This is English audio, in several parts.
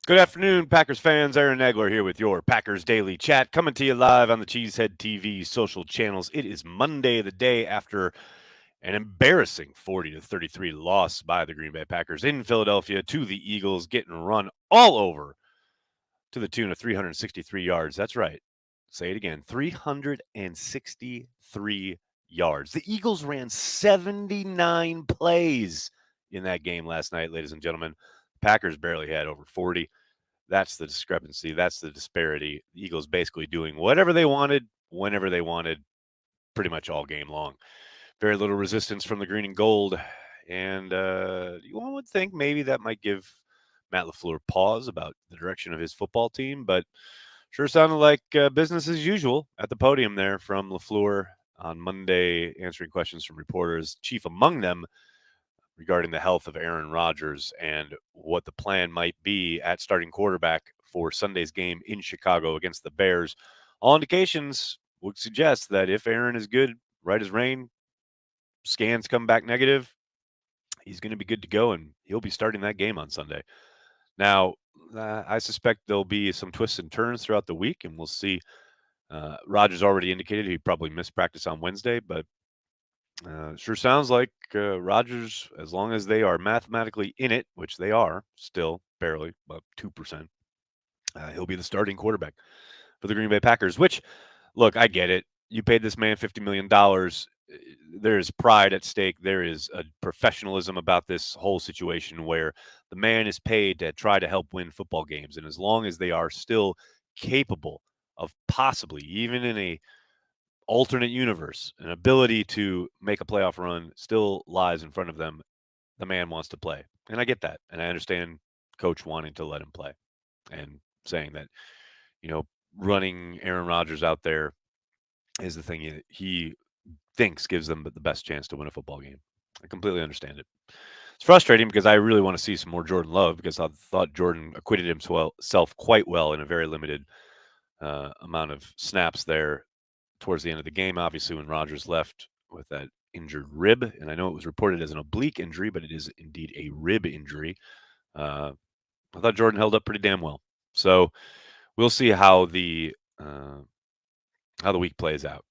Good afternoon, Packers fans. Aaron Nagler here with your Packers Daily Chat, coming to you live on the Cheesehead TV social channels. It is Monday, the day after an embarrassing 40-33 loss by the Green Bay Packers in Philadelphia to the Eagles, getting run all over to the tune of 363 yards. That's right. Say it again, 363 yards. The Eagles ran 79 plays in that game last night, ladies and gentlemen. Packers barely had over 40. That's the discrepancy. That's the disparity. The Eagles basically doing whatever they wanted, whenever they wanted, pretty much all game long. Very little resistance from the green and gold. And one would think maybe that might give Matt LaFleur pause about the direction of his football team, but sure sounded like business as usual at the podium there from LaFleur on Monday, answering questions from reporters, chief among them regarding the health of Aaron Rodgers and what the plan might be at starting quarterback for Sunday's game in Chicago against the Bears. All indications would suggest that if Aaron is good, right as rain, scans come back negative, he's going to be good to go and he'll be starting that game on Sunday. Now, I suspect there'll be some twists and turns throughout the week, and we'll see. Rodgers already indicated he'd probably miss practice on Wednesday, but sure sounds like Rodgers, as long as they are mathematically in it, which they are still barely, about 2%, he'll be the starting quarterback for the Green Bay Packers, which, look, I get it. You paid this man $50 million. There is pride at stake. There is a professionalism about this whole situation where the man is paid to try to help win football games. And as long as they are still capable of possibly, even in a alternate universe, an ability to make a playoff run still lies in front of them, the man wants to play. And I get that. And I understand coach wanting to let him play and saying that, you know, running Aaron Rodgers out there is the thing he thinks gives them the best chance to win a football game. I completely understand it. It's frustrating because I really want to see some more Jordan Love because I thought Jordan acquitted himself quite well in a very limited amount of snaps there towards the end of the game. Obviously, when Rodgers left with that injured rib, and I know it was reported as an oblique injury, but it is indeed a rib injury. Uh, I thought Jordan held up pretty damn well. So we'll see how the week plays out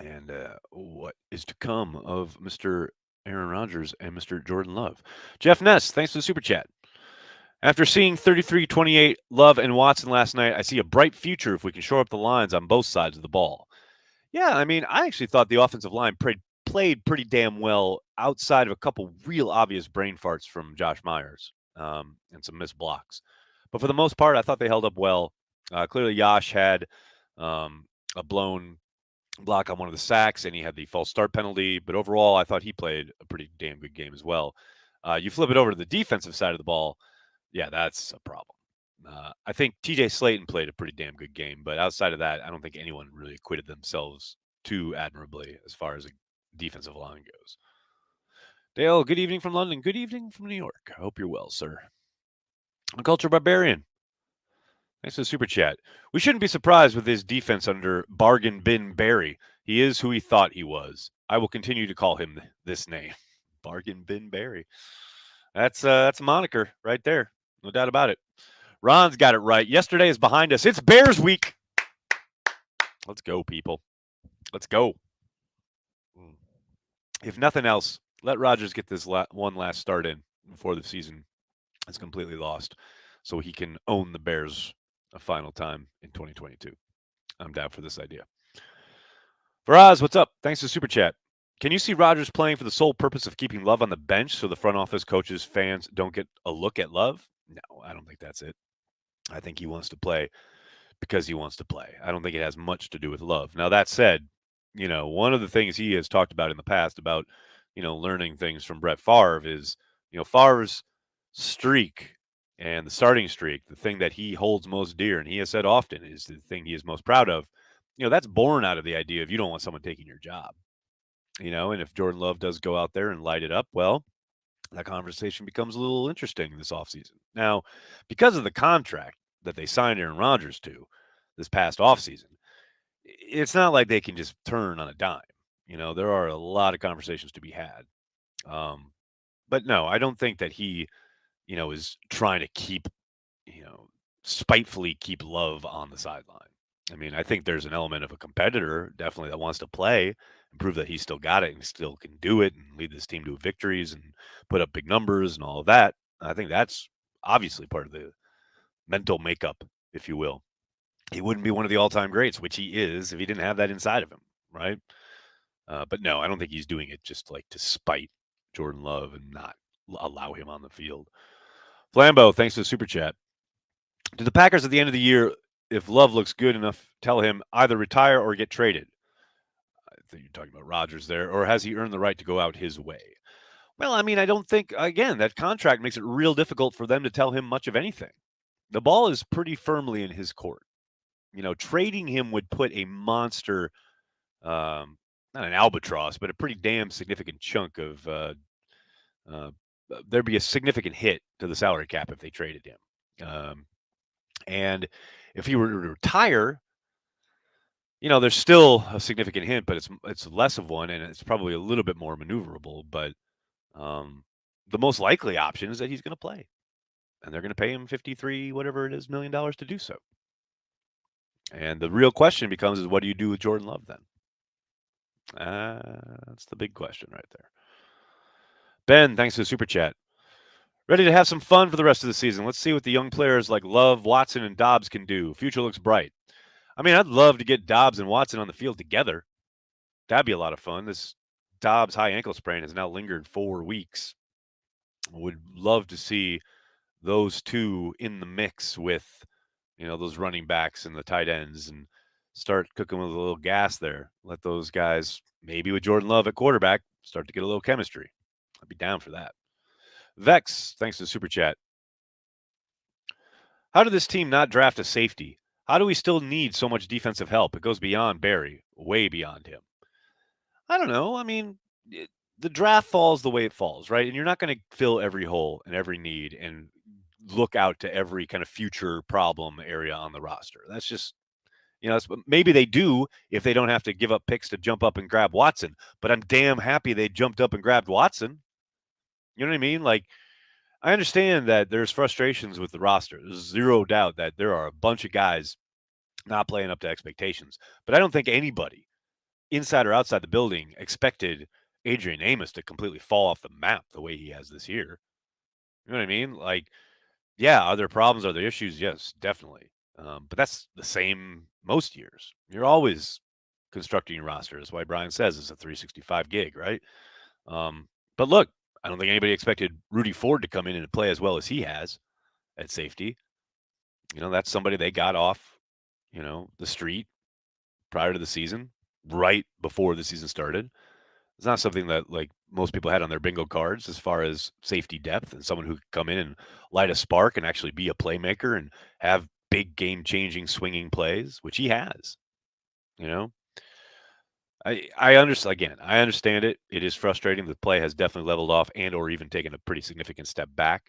and what is to come of Mr. Aaron Rodgers and Mr. Jordan Love. Jeff Ness, thanks for the super chat. After seeing 33-28 Love and Watson last night, I see a bright future if we can shore up the lines on both sides of the ball. Yeah, I mean, I actually thought the offensive line played pretty damn well outside of a couple real obvious brain farts from Josh Myers and some missed blocks. But for the most part, I thought they held up well. Clearly, Yash had a blown block on one of the sacks, and he had the false start penalty. But overall, I thought he played a pretty damn good game as well. You flip it over to the defensive side of the ball, yeah, that's a problem. I think TJ Slayton played a pretty damn good game, but outside of that, I don't think anyone really acquitted themselves too admirably as far as a defensive line goes. Dale, good evening from London. Good evening from New York. I hope you're well, sir. Culture Barbarian. Thanks for the super chat. We shouldn't be surprised with his defense under Bargain Bin Barry. He is who he thought he was. I will continue to call him this name. Bargain Bin Barry. That's a moniker right there. No doubt about it. Ron's got it right. Yesterday is behind us. It's Bears week. Let's go, people. Let's go. If nothing else, let Rodgers get this one last start in before the season is completely lost so he can own the Bears a final time in 2022. I'm down for this idea. Faraz, what's up? Thanks for the super chat. Can you see Rodgers playing for the sole purpose of keeping Love on the bench so the front office, coaches, fans don't get a look at Love? No, I don't think that's it. I think he wants to play because he wants to play. I don't think it has much to do with Love. Now, that said, one of the things he has talked about in the past about, learning things from Brett Favre is, Favre's streak and the starting streak, the thing that he holds most dear, and he has said often is the thing he is most proud of, that's born out of the idea of you don't want someone taking your job, and if Jordan Love does go out there and light it up, well, that conversation becomes a little interesting this offseason. Now, because of the contract that they signed Aaron Rodgers to this past offseason, it's not like they can just turn on a dime. There are a lot of conversations to be had. But no, I don't think that he, is trying to keep, spitefully keep Love on the sideline. I mean, I think there's an element of a competitor definitely that wants to play and prove that he's still got it and still can do it and lead this team to victories and put up big numbers and all of that. I think that's obviously part of the mental makeup, if you will. He wouldn't be one of the all-time greats, which he is, if he didn't have that inside of him, right? But no, I don't think he's doing it just like to spite Jordan Love and not allow him on the field. Flambeau, thanks for the super chat. Do the Packers at the end of the year, if Love looks good enough, tell him either retire or get traded? I think you're talking about Rodgers there, or has he earned the right to go out his way? Well, I mean, I don't think, again, that contract makes it real difficult for them to tell him much of anything. The ball is pretty firmly in his court. Trading him would put a monster, not an albatross, but a pretty damn significant chunk of, uh, there'd be a significant hit to the salary cap if they traded him. And if he were to retire, there's still a significant hit, but it's less of one, and it's probably a little bit more maneuverable. But the most likely option is that he's going to play, and they're going to pay him 53, whatever it is, $1 million to do so. And the real question becomes: is what do you do with Jordan Love then? That's the big question right there. Ben, thanks for the super chat. Ready to have some fun for the rest of the season. Let's see what the young players like Love, Watson, and Dobbs can do. Future looks bright. I mean, I'd love to get Dobbs and Watson on the field together. That'd be a lot of fun. This Dobbs high ankle sprain has now lingered 4 weeks. Would love to see those two in the mix with, those running backs and the tight ends and start cooking with a little gas there. Let those guys, maybe with Jordan Love at quarterback, start to get a little chemistry. I'd be down for that. Vex, thanks to the super chat. How did this team not draft a safety? How do we still need so much defensive help? It goes beyond Barry, way beyond him. I don't know. I mean, the draft falls the way it falls, right? And you're not going to fill every hole and every need and look out to every kind of future problem area on the roster. That's just, maybe they do if they don't have to give up picks to jump up and grab Watson. But I'm damn happy they jumped up and grabbed Watson. You know what I mean? Like, I understand that there's frustrations with the roster. There's zero doubt that there are a bunch of guys not playing up to expectations. But I don't think anybody, inside or outside the building, expected Adrian Amos to completely fall off the map the way he has this year. You know what I mean? Like, yeah, are there problems? Are there issues? Yes, definitely. But that's the same most years. You're always constructing your roster. That's why Brian says it's a 365 gig, right? But look, I don't think anybody expected Rudy Ford to come in and play as well as he has at safety. That's somebody they got off, the street prior to the season, right before the season started. It's not something that like most people had on their bingo cards as far as safety depth and someone who could come in and light a spark and actually be a playmaker and have big game-changing swinging plays, which he has. I understand. Again, I understand it. It is frustrating. The play has definitely leveled off and or even taken a pretty significant step back,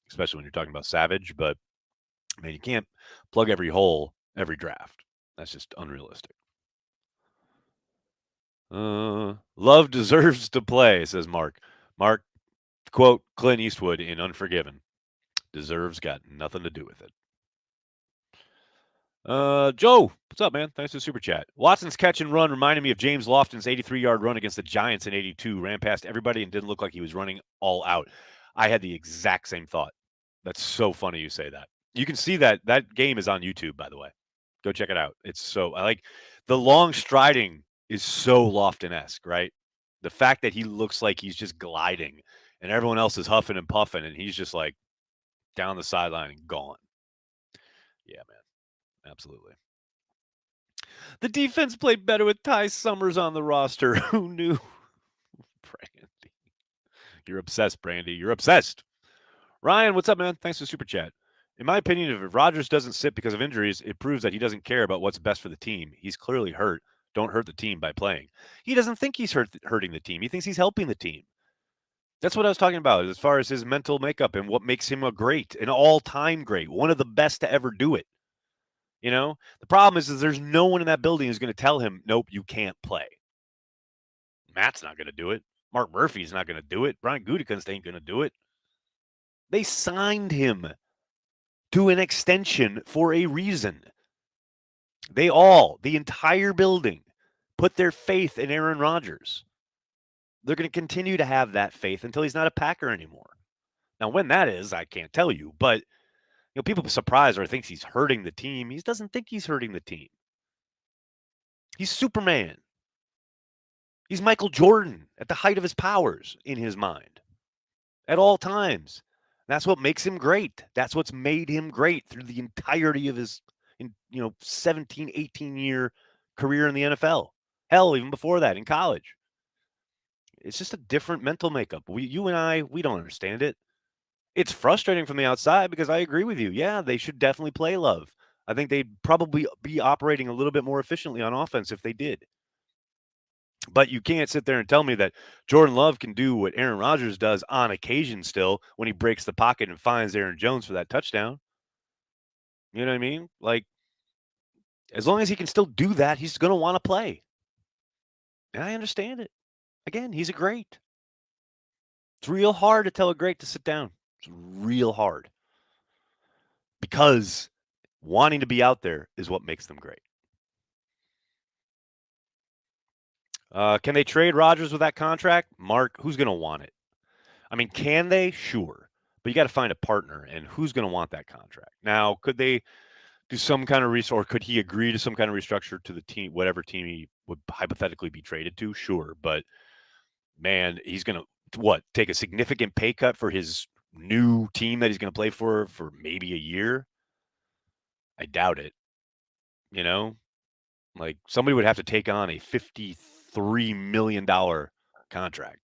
especially when you're talking about Savage. But I mean, you can't plug every hole every draft. That's just unrealistic. Love deserves to play, says Mark. Mark, quote Clint Eastwood in Unforgiven. Deserves got nothing to do with it. Joe, what's up, man? Thanks for the super chat. Watson's catch and run reminded me of James Lofton's 83-yard run against the Giants in 82. Ran past everybody and didn't look like he was running all out. I had the exact same thought. That's so funny you say that. You can see that. That game is on YouTube, by the way. Go check it out. It's so, I like the long striding is so Lofton-esque, right? The fact that he looks like he's just gliding and everyone else is huffing and puffing and he's just like down the sideline and gone. Yeah, man. Absolutely. The defense played better with Ty Summers on the roster. Who knew? Brandy. You're obsessed, Brandy. You're obsessed. Ryan, what's up, man? Thanks for the super chat. In my opinion, if Rodgers doesn't sit because of injuries, it proves that he doesn't care about what's best for the team. He's clearly hurt. Don't hurt the team by playing. He doesn't think he's hurting the team. He thinks he's helping the team. That's what I was talking about as far as his mental makeup and what makes him an all-time great, one of the best to ever do it. The problem is there's no one in that building who's going to tell him, nope, you can't play. Matt's not going to do it. Mark Murphy's not going to do it. Brian Gutekunst ain't going to do it. They signed him. to an extension for a reason. They all, the entire building, put their faith in Aaron Rodgers. They're going to continue to have that faith until he's not a Packer anymore. Now, when that is, I can't tell you, but people are surprised or thinks he's hurting the team. He doesn't think he's hurting the team. He's Superman. He's Michael Jordan at the height of his powers in his mind at all times. That's what makes him great. That's what's made him great through the entirety of his 17, 18-year career in the NFL. Hell, even before that in college. It's just a different mental makeup. You and I, we don't understand it. It's frustrating from the outside because I agree with you. Yeah, they should definitely play Love. I think they'd probably be operating a little bit more efficiently on offense if they did. But you can't sit there and tell me that Jordan Love can do what Aaron Rodgers does on occasion still when he breaks the pocket and finds Aaron Jones for that touchdown. You know what I mean? Like, as long as he can still do that, he's going to want to play. And I understand it. Again, he's a great. It's real hard to tell a great to sit down. It's real hard. Because wanting to be out there is what makes them great. Can they trade Rodgers with that contract? Mark, who's going to want it? I mean, can they? Sure. But you got to find a partner, and who's going to want that contract? Now, could they do some kind of or could he agree to some kind of restructure to the team, whatever team he would hypothetically be traded to? Sure. But, man, he's going to, take a significant pay cut for his new team that he's going to play for maybe a year? I doubt it. Like somebody would have to take on a $53 million contract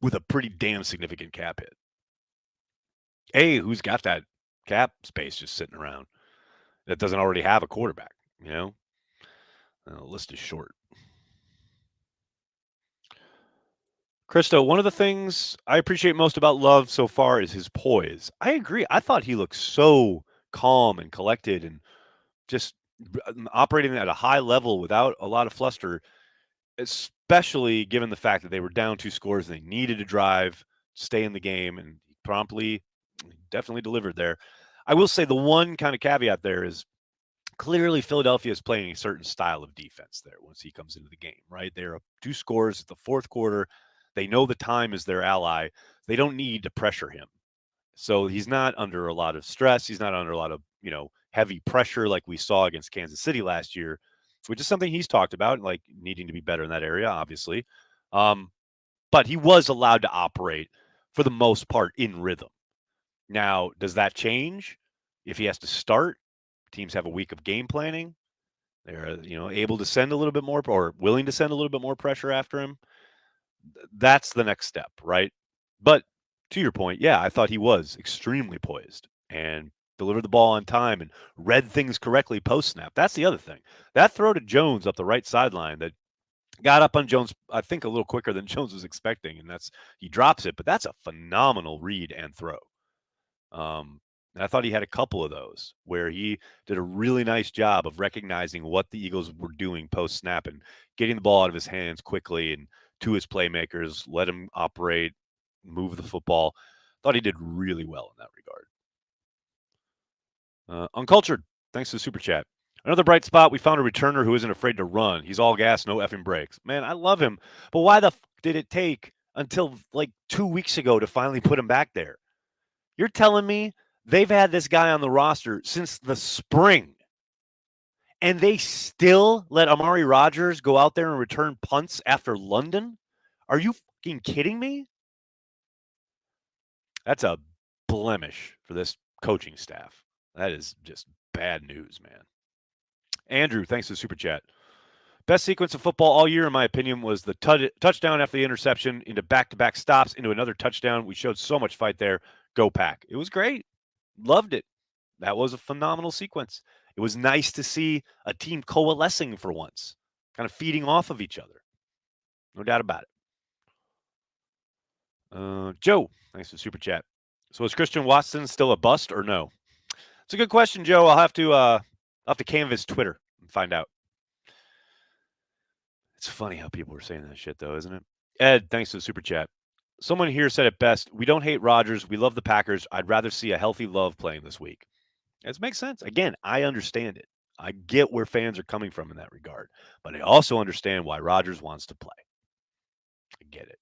with a pretty damn significant cap hit. Hey, who's got that cap space just sitting around that doesn't already have a quarterback? The list is short. Christo, one of the things I appreciate most about Love so far is his poise. I agree. I thought he looked so calm and collected and just operating at a high level without a lot of fluster, especially given the fact that they were down 2 scores and they needed to drive, stay in the game, and he promptly, definitely delivered there. I will say the one kind of caveat there is clearly Philadelphia is playing a certain style of defense there once he comes into the game, right? They're up 2 scores at the fourth quarter. They know the time is their ally. They don't need to pressure him. So he's not under a lot of stress. He's not under a lot of, heavy pressure like we saw against Kansas City last year, which is something he's talked about, like needing to be better in that area, obviously. But he was allowed to operate for the most part in rhythm. Now, does that change if he has to start? Teams have a week of game planning. They're, able to send a little bit more or willing to send a little bit more pressure after him. That's the next step, right? But to your point, yeah, I thought he was extremely poised and delivered the ball on time and read things correctly post snap. That's the other thing. That throw to Jones up the right sideline that got up on Jones, I think, a little quicker than Jones was expecting, and he drops it, but that's a phenomenal read and throw. And I thought he had a couple of those where he did a really nice job of recognizing what the Eagles were doing post snap and getting the ball out of his hands quickly and to his playmakers, let him operate, move the football. Thought he did really well in that regard. Uncultured, thanks to the super chat. Another bright spot, we found a returner who isn't afraid to run. He's all gas, no effing brakes. Man, I love him. But why the did it take until like 2 weeks ago to finally put him back there? You're telling me they've had this guy on the roster since the spring, and they still let Amari Rodgers go out there and return punts after London? Are you fucking kidding me? That's a blemish for this coaching staff. That is just bad news, man. Andrew, thanks to the super chat. Best sequence of football all year, in my opinion, was the touchdown after the interception into back-to-back stops into another touchdown. We showed so much fight there. Go Pack. It was great. Loved it. That was a phenomenal sequence. It was nice to see a team coalescing for once, kind of feeding off of each other. No doubt about it. Joe, thanks for the super chat. So is Christian Watson still a bust or no? It's a good question, Joe. I'll have to canvass Twitter and find out. It's funny how people are saying that shit, though, isn't it? Ed, thanks for the super chat. Someone here said it best. We don't hate Rodgers. We love the Packers. I'd rather see a healthy Love playing this week. It makes sense. Again, I understand it. I get where fans are coming from in that regard, but I also understand why Rodgers wants to play. I get it.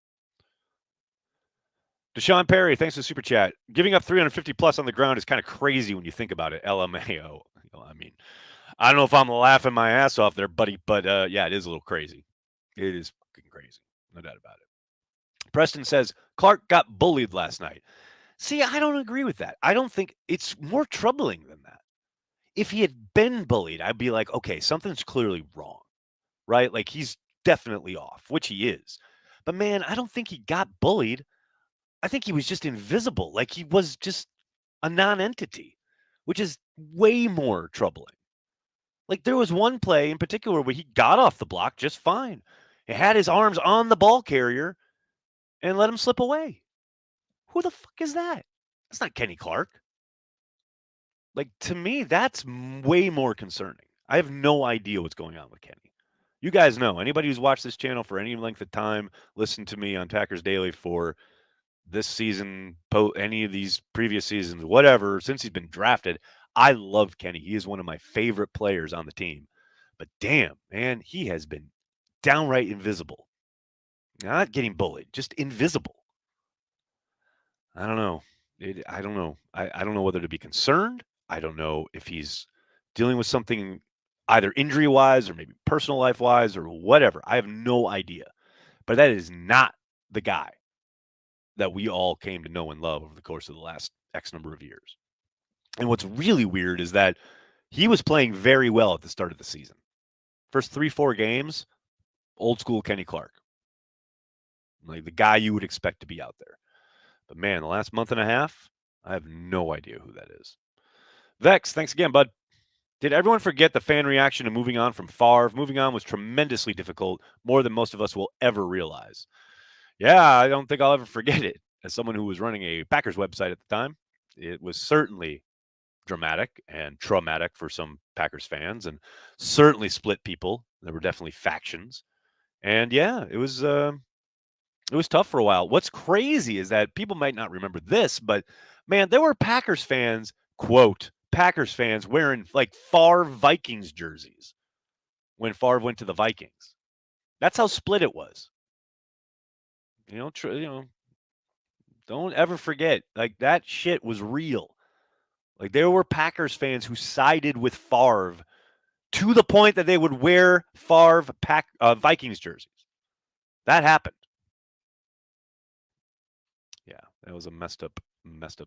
Deshaun Perry, thanks for the super chat. Giving up 350 plus on the ground is kind of crazy when you think about it. LMAO. I mean, I don't know if I'm laughing my ass off there, buddy, but yeah, it is a little crazy. It is fucking crazy. No doubt about it. Preston says Clark got bullied last night. See, I don't agree with that. I don't think it's more troubling than that. If he had been bullied, I'd be like, okay, something's clearly wrong, right? Like he's definitely off, which he is. But man, I don't think he got bullied. I think he was just invisible. Like he was just a non-entity, which is way more troubling. Like there was one play in particular where he got off the block just fine. He had his arms on the ball carrier and let him slip away. Who the fuck is that? That's not Kenny Clark. Like to me, that's way more concerning. I have no idea what's going on with Kenny. You guys know. Anybody who's watched this channel for any length of time, listened to me on Packers Daily for this season, any of these previous seasons, whatever, since he's been drafted, I love Kenny. He is one of my favorite players on the team. But damn, man, he has been downright invisible. Not getting bullied, just invisible. I don't know. I don't know. I don't know whether to be concerned. I don't know if he's dealing with something either injury wise or maybe personal life wise or whatever. I have no idea. But that is not the guy that we all came to know and love over the course of the last X number of years. And what's really weird is that he was playing very well at the start of the season. First 3-4 games, old school Kenny Clark. Like the guy you would expect to be out there. But man, the last month and a half, I have no idea who that is. Vex, thanks again, bud. Did everyone forget the fan reaction to moving on from Favre? Moving on was tremendously difficult, more than most of us will ever realize. Yeah, I don't think I'll ever forget it. As someone who was running a Packers website at the time, it was certainly dramatic and traumatic for some Packers fans and certainly split people. There were definitely factions. And yeah, it was tough for a while. What's crazy is that people might not remember this, but man, there were Packers fans, quote, Packers fans wearing like Favre Vikings jerseys when Favre went to the Vikings. That's how split it was. Don't ever forget, like that shit was real. Like there were Packers fans who sided with Favre to the point that they would wear Favre Vikings jerseys. That happened. Yeah, that was a messed up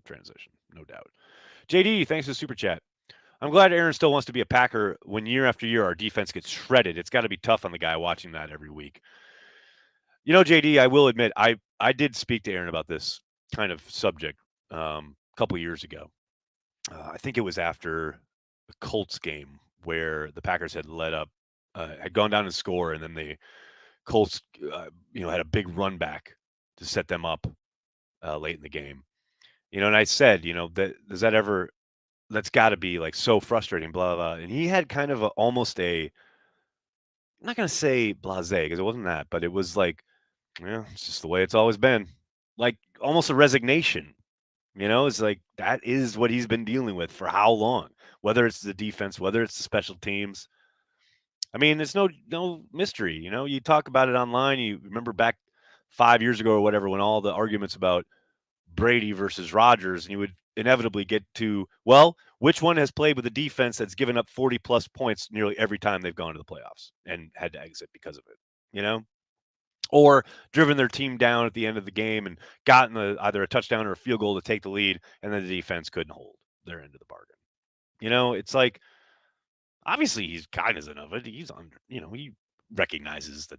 transition, no doubt. JD, thanks for the super chat. I'm glad Aaron still wants to be a Packer when year after year our defense gets shredded. It's got to be tough on the guy watching that every week. JD, I will admit, I did speak to Aaron about this kind of subject a couple of years ago. I think it was after the Colts game where the Packers had had gone down and score, and then the Colts, had a big run back to set them up late in the game. And I said, that's got to be like so frustrating, blah, blah. And he had kind of almost I'm not going to say blasé because it wasn't that, but it was like, it's just the way it's always been. Like almost a resignation. It's like that is what he's been dealing with for how long? Whether it's the defense, whether it's the special teams. I mean, it's no mystery. You talk about it online. You remember back 5 years ago or whatever when all the arguments about Brady versus Rodgers, and you would inevitably get to, well, which one has played with a defense that's given up 40 plus points nearly every time they've gone to the playoffs and had to exit because of it, or driven their team down at the end of the game and gotten either a touchdown or a field goal to take the lead, and then the defense couldn't hold their end of the bargain. It's like, obviously he's cognizant of it. He's he recognizes the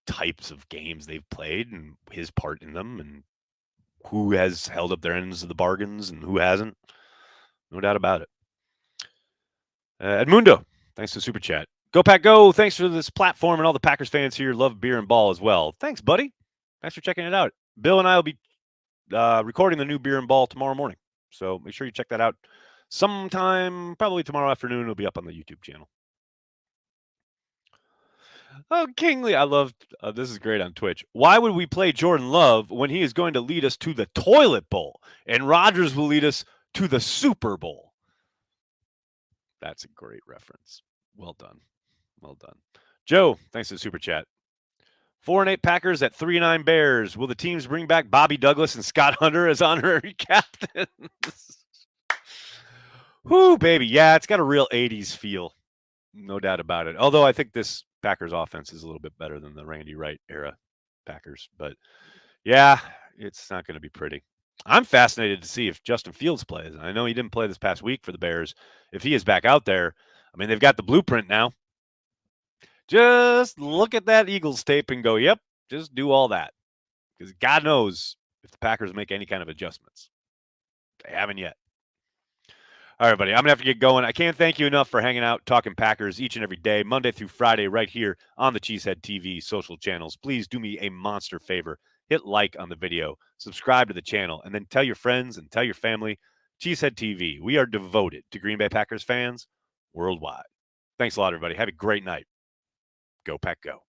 types of games they've played and his part in them and who has held up their ends of the bargains and who hasn't. No doubt about it. Edmundo, thanks for the super chat. Go Pack Go. Thanks for this platform and all the Packers fans here love beer and ball as well. Thanks, buddy. Thanks for checking it out. Bill and I will be recording the new beer and ball tomorrow morning. So make sure you check that out sometime, probably tomorrow afternoon. It'll be up on the YouTube channel. Oh, Kingley, I love this is great on Twitch. Why would we play Jordan Love when he is going to lead us to the toilet bowl and Rodgers will lead us to the Super Bowl? That's a great reference. Well done. Well done. Joe, thanks for the super chat. 4-8 Packers at 3-9 Bears. Will the teams bring back Bobby Douglas and Scott Hunter as honorary captains? Whoo, baby. Yeah, it's got a real 80s feel. No doubt about it. Although I think this Packers offense is a little bit better than the Randy Wright era Packers. But yeah, it's not going to be pretty. I'm fascinated to see if Justin Fields plays. I know he didn't play this past week for the Bears. If he is back out there, I mean, they've got the blueprint now. Just look at that Eagles tape and go, yep, just do all that. Because God knows if the Packers make any kind of adjustments. They haven't yet. All right, buddy, I'm going to have to get going. I can't thank you enough for hanging out, talking Packers each and every day, Monday through Friday, right here on the Cheesehead TV social channels. Please do me a monster favor. Hit like on the video, subscribe to the channel, and then tell your friends and tell your family. Cheesehead TV, we are devoted to Green Bay Packers fans worldwide. Thanks a lot, everybody. Have a great night. Go Pack Go.